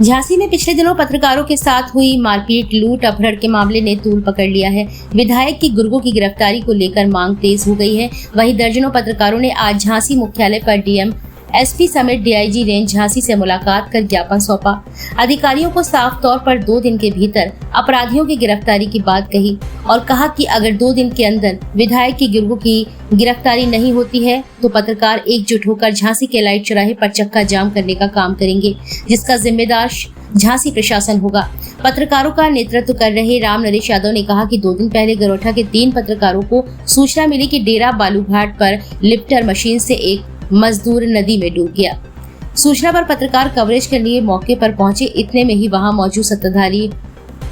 झांसी में पिछले दिनों पत्रकारों के साथ हुई मारपीट, लूट, अपहरण के मामले ने तूल पकड़ लिया है। विधायक की गुर्गों की गिरफ्तारी को लेकर मांग तेज हो गई है। वहीं दर्जनों पत्रकारों ने आज झांसी मुख्यालय पर डीएम, एसपी समेत डीआईजी रेंज झांसी से मुलाकात कर ज्ञापन सौंपा। अधिकारियों को साफ तौर पर 2 दिन के भीतर अपराधियों की गिरफ्तारी की बात कही और कहा कि अगर 2 दिन के अंदर विधायक की गुर्गों की गिरफ्तारी नहीं होती है तो पत्रकार एकजुट होकर झांसी के लाइट चौराहे पर चक्का जाम करने का काम करेंगे, जिसका जिम्मेदार झांसी प्रशासन होगा। पत्रकारों का नेतृत्व कर रहे राम नरेश यादव ने कहा कि 2 दिन पहले गरोठा के 3 पत्रकारों को सूचना मिली कि डेरा बालूघाट पर लिफ्टर मशीन से एक मजदूर नदी में डूब गया। सूचना पर पत्रकार कवरेज के लिए मौके पर पहुंचे। इतने में ही वहां मौजूद सत्ताधारी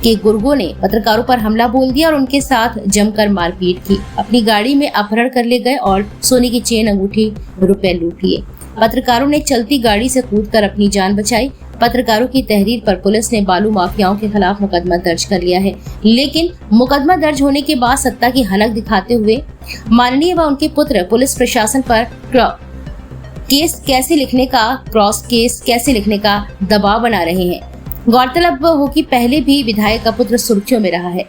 के गुर्गों ने पत्रकारों पर हमला बोल दिया और उनके साथ जमकर मारपीट की। अपनी गाड़ी में अपहरण कर ले गए और सोने की चेन, अंगूठी, रुपए लूट लिए। पत्रकारों ने चलती गाड़ी से कूदकर अपनी जान बचाई। पत्रकारों की तहरीर पर पुलिस ने बालू माफियाओं के खिलाफ मुकदमा दर्ज कर लिया है, लेकिन मुकदमा दर्ज होने के बाद सत्ता की हलक दिखाते हुए माननीय व उनके पुत्र पुलिस प्रशासन पर क्रॉस केस कैसे लिखने का दबाव बना रहे हैं। गौरतलब हो कि पहले भी विधायक का पुत्र सुर्खियों में रहा है।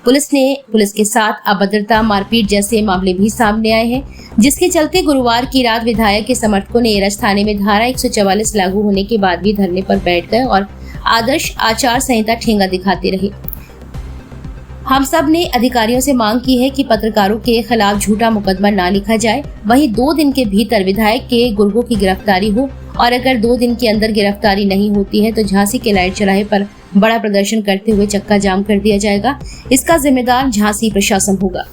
पुलिस के साथ अभद्रता, मारपीट जैसे मामले भी सामने आए हैं, जिसके चलते गुरुवार की रात विधायक के समर्थकों ने एरज थाने में धारा 144 लागू होने के बाद भी धरने पर बैठ गए और आदर्श आचार संहिता ठेंगा दिखाते रहे। हम सब ने अधिकारियों से मांग की है कि पत्रकारों के खिलाफ झूठा मुकदमा ना लिखा जाए। वहीं 2 दिन के भीतर विधायक के गुर्गों की गिरफ्तारी हो और अगर 2 दिन के अंदर गिरफ्तारी नहीं होती है तो झांसी के लाइट चौराहे पर बड़ा प्रदर्शन करते हुए चक्का जाम कर दिया जाएगा। इसका जिम्मेदार झांसी प्रशासन होगा।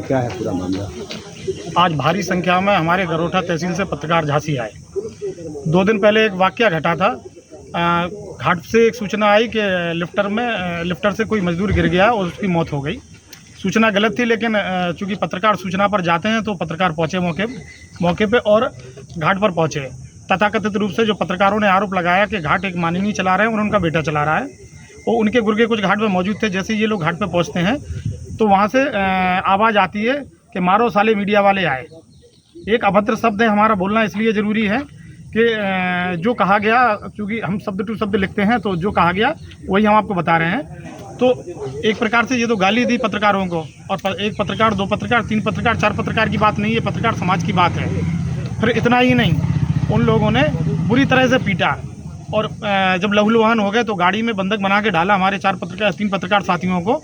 क्या है पूरा मामला? आज भारी संख्या में हमारे गरोठा तहसील से पत्रकार झांसी आए। 2 दिन पहले एक वाकया घटा था। घाट से एक सूचना आई कि लिफ्टर से कोई मजदूर गिर गया और उसकी मौत हो गई। सूचना गलत थी, लेकिन चूंकि पत्रकार सूचना पर जाते हैं तो पत्रकार पहुंचे मौके पे और घाट पर पहुंचे। तथाकथित रूप से जो पत्रकारों ने आरोप लगाया कि घाट एक माननीय चला रहे हैं और उनका बेटा चला रहा है, और उनके गुर्गे कुछ घाट पर मौजूद थे। जैसे ये लोग घाट पर पहुँचते हैं तो वहाँ से आवाज़ आती है कि मारो साले मीडिया वाले आए। एक अभद्र शब्द है, हमारा बोलना इसलिए ज़रूरी है कि जो कहा गया, चूँकि हम शब्द टू शब्द लिखते हैं तो जो कहा गया वही हम आपको बता रहे हैं। तो एक प्रकार से ये तो गाली दी पत्रकारों को, और एक पत्रकार, 2 पत्रकार, 3 पत्रकार, 4 पत्रकार की बात नहीं है, पत्रकार समाज की बात है। फिर इतना ही नहीं, उन लोगों ने बुरी तरह से पीटा और जब लहूलुहान हो गए तो गाड़ी में बंधक बना के डाला हमारे 3 पत्रकार साथियों को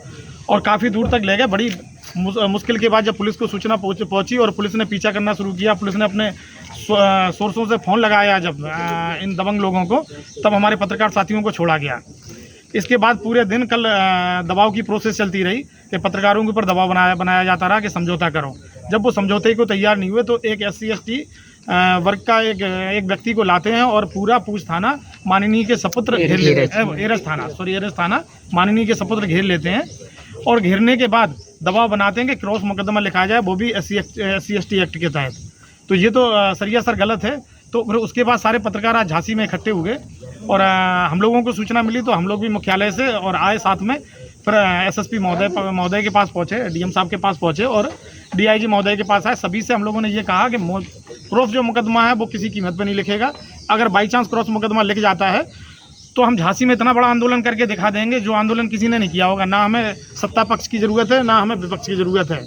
और काफ़ी दूर तक ले गए। बड़ी मुश्किल के बाद जब पुलिस को सूचना पहुंची और पुलिस ने पीछा करना शुरू किया, पुलिस ने अपने सोर्सों से फ़ोन लगाया जब इन दबंग लोगों को, तब हमारे पत्रकार साथियों को छोड़ा गया। इसके बाद पूरे दिन कल दबाव की प्रोसेस चलती रही कि पत्रकारों के ऊपर दबाव बनाया जाता रहा कि समझौता करो। जब वो समझौते को तैयार नहीं हुए तो एक SC ST वर्ग का एक व्यक्ति को लाते हैं और पूरा पूछ थाना माननीय के सपुत्र घेर लेते हैं। एरज थाना माननीय के सपुत्र घेर लेते हैं और घेरने के बाद दबाव बनाते हैं कि क्रॉस मुकदमा लिखा जाए, वो भी SC ST एक्ट के तहत। तो ये तो सरियासर गलत है। तो फिर उसके बाद सारे पत्रकार आज झांसी में इकट्ठे हुए और हम लोगों को सूचना मिली तो हम लोग भी मुख्यालय से और आए साथ में। फिर SSP महोदय के पास पहुँचे, DM साहब के पास पहुँचे और DIG महोदय के पास आए। सभी से हम लोगों ने ये कहा कि क्रॉस जो मुकदमा है वो किसी कीमत पर नहीं लिखेगा। अगर बाई चांस क्रॉस मुकदमा लिख जाता है तो हम झांसी में इतना बड़ा आंदोलन करके दिखा देंगे जो आंदोलन किसी ने नहीं किया होगा। ना हमें सत्ता पक्ष की ज़रूरत है, ना हमें विपक्ष की ज़रूरत है।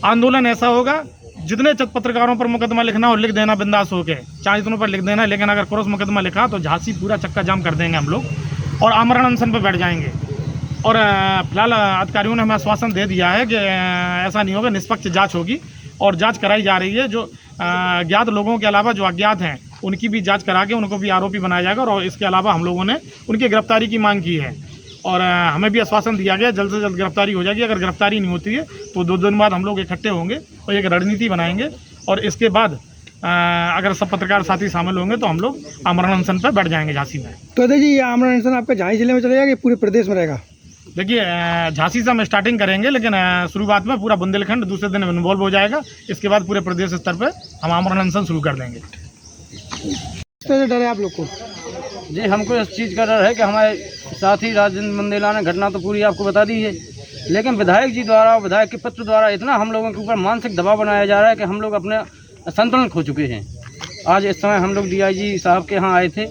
आंदोलन ऐसा होगा, जितने पत्रकारों पर मुकदमा लिखना और लिख देना बिंदास होके, 4 दिनों पर लिख देना, लेकिन अगर क्रॉस मुकदमा लिखा तो झांसी पूरा चक्का जाम कर देंगे हम लोग और आमरण अनशन पर बैठ जाएंगे। और फिलहाल अधिकारियों ने हमें आश्वासन दे दिया है कि ऐसा नहीं होगा, निष्पक्ष जाँच होगी और जाँच कराई जा रही है। जो ज्ञात लोगों के अलावा जो अज्ञात हैं उनकी भी जांच करा के उनको भी आरोपी बनाया जाएगा। और इसके अलावा हम लोगों ने उनकी गिरफ्तारी की मांग की है और हमें भी आश्वासन दिया गया जल्द से जल्द गिरफ्तारी हो जाएगी। अगर गिरफ्तारी नहीं होती है तो 2 दिन बाद हम लोग इकट्ठे होंगे और एक रणनीति बनाएंगे और इसके बाद अगर सब पत्रकार साथी शामिल होंगे तो हम लोग आमरण अनशन पर बैठ जाएंगे झांसी में। तो जी, ये आमरण अनशन आपका झांसी जिले में चलेगा कि पूरे प्रदेश में रहेगा? देखिए, झांसी से हम स्टार्टिंग करेंगे, लेकिन शुरुआत में पूरा बुंदेलखंड, दूसरे दिन इन्वॉल्व हो जाएगा। इसके बाद पूरे प्रदेश स्तर पर हम आमरण अनशन शुरू कर देंगे। डर है आप लोग को? जी, हमको इस चीज़ का डर है कि हमारे साथी राजेंद्र मंदेला ने घटना तो पूरी आपको बता दी है, लेकिन विधायक जी द्वारा, विधायक के पुत्र द्वारा इतना हम लोगों के ऊपर मानसिक दबाव बनाया जा रहा है कि हम लोग अपने संतुलन खो चुके हैं। आज इस समय हम लोग DIG साहब के यहाँ आए थे,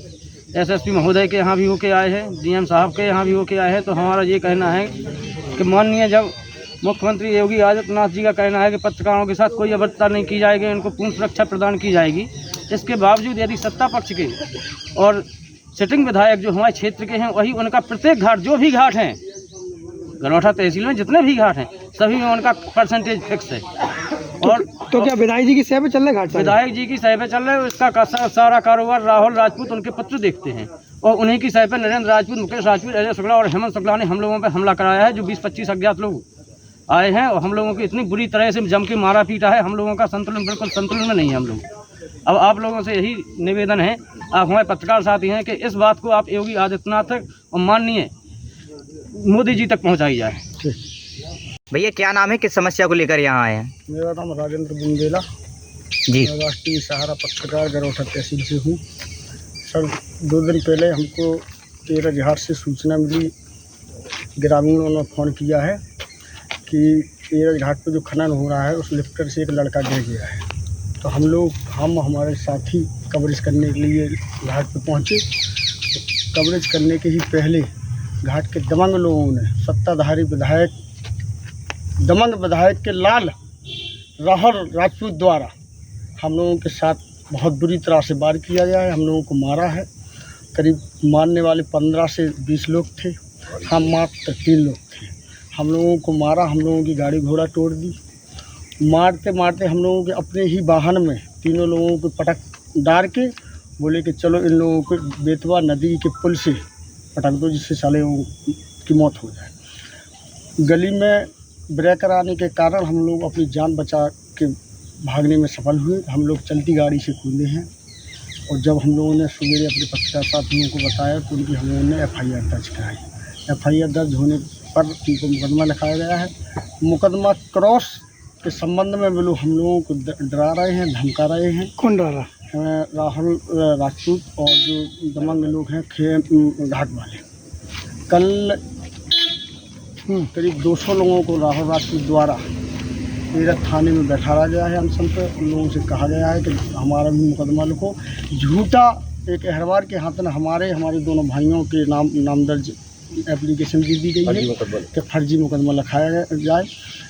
SSP महोदय के यहाँ भी होके आए हैं, DM साहब के यहाँ भी होके आए हैं। तो हमारा ये कहना है कि माननीय जब मुख्यमंत्री योगी आदित्यनाथ जी का कहना है कि पत्रकारों के साथ कोई अभद्रता नहीं की जाएगी, उनको पूर्ण सुरक्षा प्रदान की जाएगी, इसके बावजूद यदि सत्ता पक्ष के और सिटिंग विधायक जो हमारे क्षेत्र के हैं वही उनका प्रत्येक घाट, जो भी घाट हैं गरोठा तहसील में जितने भी घाट हैं सभी में उनका परसेंटेज फिक्स है। और तो क्या विधायक जी की सेवा पे चल रहे घाट सारे? विधायक जी की सह पे चल रहे हैं, इसका सारा कारोबार राहुल राजपूत उनके पुत्र देखते हैं और उन्हीं की सह पे नरेंद्र राजपूत, मुकेश राजपूत, अजय शुक्ला और हेमंत शुक्ला ने हम लोगों पर हमला कराया है। जो 20-25 अज्ञात लोग आए हैं और हम लोगों को इतनी बुरी तरह से जम के मारा पीटा है, हम लोगों का संतुलन बिल्कुल संतुलन में नहीं है हम लोग। अब आप लोगों से यही निवेदन है, आप हमारे पत्रकार साथी हैं, कि इस बात को आप योगी आदित्यनाथ और माननीय मोदी जी तक पहुँचाई जाए। भैया क्या नाम है, किस समस्या को लेकर यहाँ आए हैं? मेरा नाम राजेंद्र बुंदेला जी। मैं राष्ट्रीय सहारा पत्रकार गरोठा तहसील से हूँ। सर 2 दिन पहले हमको 13 घाट से सूचना मिली, ग्रामीणों ने फ़ोन किया है कि 13 घाट पर जो खनन हो रहा है उस लिफ्टर से एक लड़का गिर गया है। तो हम हमारे साथी कवरेज करने के लिए घाट पर पहुँचे। तो कवरेज करने के ही पहले घाट के दबंग लोगों ने सत्ताधारी विधायक, दबंग विधायक के लाल राहुल राजपूत द्वारा हम लोगों के साथ बहुत बुरी तरह से वार किया गया है। हम लोगों को मारा है। करीब मारने वाले 15 से 20 लोग थे, हम मात्र 3 लोग थे। हम लोगों को मारा, हम लोगों की गाड़ी घोड़ा तोड़ दी। मारते मारते हम लोगों के अपने ही वाहन में तीनों लोगों को पटक डाल के बोले कि चलो इन लोगों को बेतवा नदी के पुल से पटक दो, जिससे साले की मौत हो जाए। गली में ब्रेकर आने के कारण हम लोग अपनी जान बचा के भागने में सफल हुए। हम लोग चलती गाड़ी से कूदे हैं और जब हम लोगों ने सवेरे अपने पत्रकार साथियों को बताया तो उनकी हम लोगों ने FIR दर्ज कराई। FIR दर्ज होने पर उनको मुकदमा लिखाया गया है। मुकदमा क्रॉस के संबंध में वो लोग हम लोगों को डरा रहे हैं, धमका रहे हैं। कौन डरा? राहुल राजपूत और जो दबंग लोग हैं घाट वाले। कल करीब 200 लोगों को राहुल राजपूत द्वारा मेरठ थाने में बैठाया गया है अनशन पर। उन लोगों से कहा गया है कि हमारा भी मुकदमा लिखो। झूठा एक अहरवार के हाथ में हमारे दोनों भाइयों के नाम दर्ज एप्लीकेशन दी गई है कि फर्जी मुकदमा लिखाया जाए।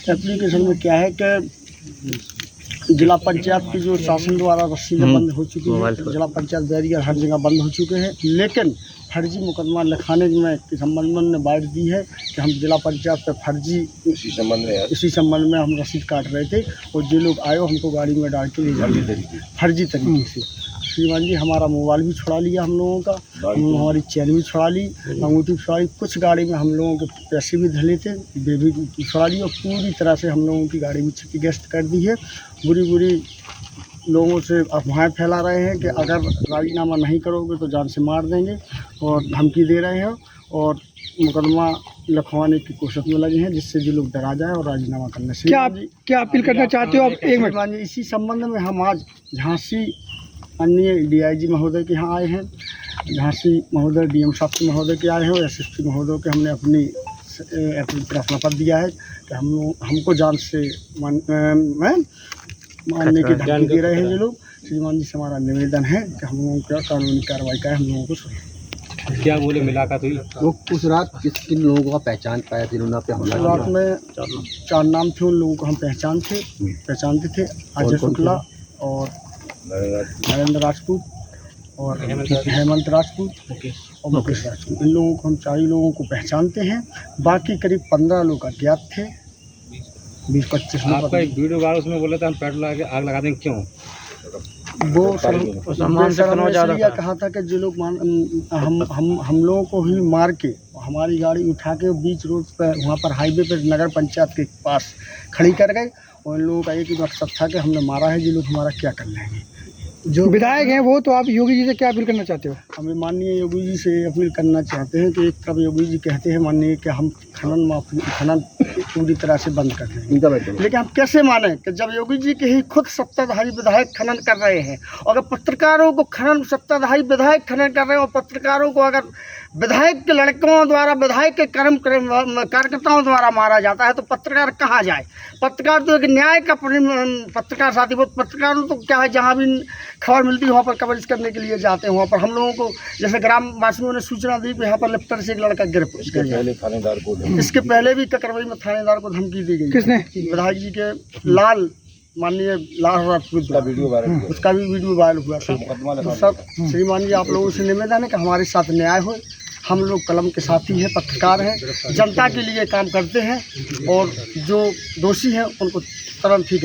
एप्लीकेशन में क्या है कि जिला पंचायत की जो शासन द्वारा रसीदें बंद हो चुकी हैं, जिला पंचायत बैरियर हर जगह बंद हो चुके हैं, लेकिन फर्जी मुकदमा लिखाने में के संबंध में ने बाइट दी है कि हम जिला पंचायत पर फर्जी इसी संबंध में हम रसीद काट रहे थे और जो लोग आए हमको गाड़ी में डाल के ले जाते थे फर्जी तरीके से। श्रीमान जी हमारा मोबाइल भी छुड़ा लिया हम लोगों का, हमारी चैन भी छुड़ा ली, अंगूठी छुड़ा ली, कुछ गाड़ी में हम लोगों के पैसे भी धले थे वे भी छुड़ा ली और पूरी तरह से हम लोगों की गाड़ी में क्षतिग्रस्त कर दी है। बुरी लोगों से अफवाहें फैला रहे हैं कि अगर राजीनामा नहीं करोगे तो जान से मार देंगे और धमकी दे रहे हैं और मुकदमा लिखवाने की कोशिश में लगे हैं, जिससे जो लोग डरा जाए और राजीनामा करने से। क्या अपील करना चाहते हो आप? एक मिनट। इसी संबंध में हम आज झांसी अन्य DIG महोदय के यहाँ आए हैं, झांसी महोदय DM साहब महोदय के आए हैं और SSP महोदय के हमने अपनी फैसला पत्र दिया है कि हमको जान से मानने की धमकी दे रहे हैं ये लोग। श्रीमान जी से हमारा निवेदन है कि हम लोगों का कानूनी कार्रवाई का हम लोगों को सुने। क्या बोले मुलाकात हुई? वो उस रात किन लोगों का पहचान पाया जिन्होंने पे हमला किया? रात में 4 नाम थे, उन लोगों को हम पहचानते थे। अजय शुक्ला और नरेंद्र राजपूत और हेमंत राजपूत और मुकेश राजपूत। इन लोगों को हम 4 लोगों को पहचानते हैं। बाकी करीब 15 लोग अज्ञात थे। 20-25 लोग। आपका एक वीडियो वायरल उसमें बोला था हम पेट्रोल लगा के आग लगा देंगे, क्यों? वो इसलिए कहा था कि जो लोग हम लोगों को ही मार के हमारी गाड़ी उठा के बीच रोड पर वहाँ पर हाईवे पर नगर पंचायत के पास खड़ी कर गए और इन लोगों का एक ही मकसद था कि हमने मारा है, ये लोग हमारा क्या कर लेंगे। जो विधायक हैं वो, तो आप योगी जी से क्या अपील करना चाहते हो? हमें माननीय योगी जी से अपील करना चाहते हैं कि एक तरफ योगी जी कहते हैं माननीय कि हम खनन पूरी तरह से बंद कर दें, लेकिन हम कैसे माने कि जब योगी जी के ही खुद सत्ताधारी विधायक खनन कर रहे हैं। अगर पत्रकारों को सत्ताधारी विधायक खनन कर रहे हैं और पत्रकारों को अगर विधायक के लड़कों द्वारा, विधायक के कार्यकर्ताओं द्वारा मारा जाता है तो पत्रकार कहाँ जाए। पत्रकार तो एक न्याय का पत्रकार साथी, वो पत्रकारों तो क्या है, जहाँ भी खबर मिलती है वहाँ पर कवरेज करने के लिए जाते हैं। वहाँ पर हम लोगों को जैसे ग्राम वासियों ने सूचना दी कि यहाँ पर लिफ्टर से एक लड़का गिरफ्तार गया। इसके पहले भी ककरवई में थानेदार को धमकी दी गई। किसने? विधायक जी के लाल, माननीय लाल, उसका भी वीडियो वायरल हुआ था। तो सब श्रीमान जी, आप लोगों से निवेदन है कि हमारे साथ न्याय हो। हम लोग कलम के साथी हैं, पत्रकार हैं, जनता के लिए काम करते हैं और जो दोषी हैं उनको तुरंत ही